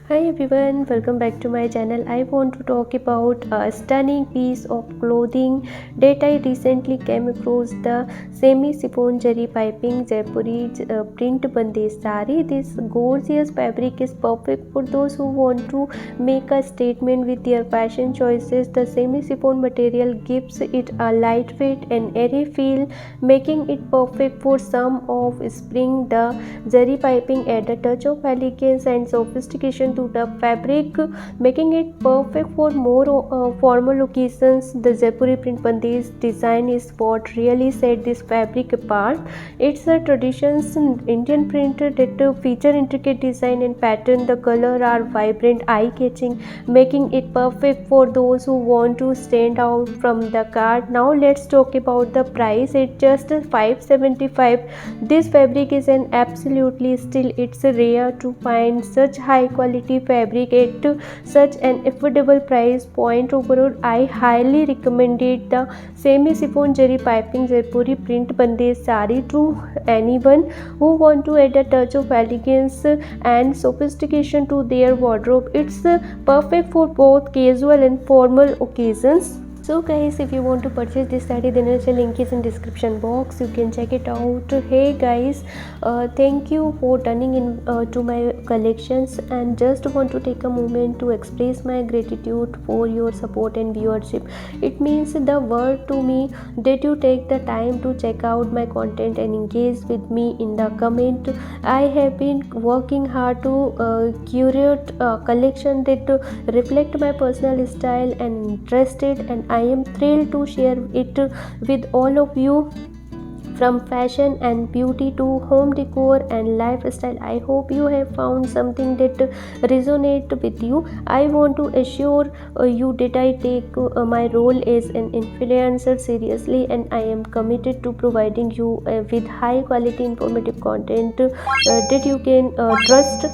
Hi everyone, welcome back to my channel. I want to talk about a stunning piece of clothing that I recently came across, the semi-chiffon zari piping Jaipuri print bandesh saree. This gorgeous fabric is perfect for those who want to make a statement with their fashion choices. The semi-chiffon material gives it a lightweight and airy feel, making it perfect for some of spring. The zari piping add a touch of elegance and sophistication to the fabric, making it perfect for more formal occasions. The Jaipuri print bandesh design is what really set this fabric apart. It's a traditional Indian print that feature intricate design and pattern. The color are vibrant, eye-catching, making it perfect for those who want to stand out from the crowd. Now let's talk about the price. It's just 575. This fabric is an absolutely steal. It's rare to find such high quality fabric at such an affordable price point. Overall, I highly recommended the semi-chiffon zari piping Jaipuri print bandesh saree to anyone who want to add a touch of elegance and sophistication to their wardrobe. It's perfect for both casual and formal occasions. So guys, if you want to purchase this saree, then the link is in description box. You can check it out. Hey guys, thank you for turning in to my collections, and just want to take a moment to express my gratitude for your support and viewership. It means the world to me that you take the time to check out my content and engage with me in the comment. I have been working hard to curate a collection that reflect my personal style and interested, and I am thrilled to share it with all of you. From fashion and beauty to home decor and lifestyle, I hope you have found something that resonates with you. I want to assure you that I take my role as an influencer seriously, and I am committed to providing you with high quality informative content that you can trust.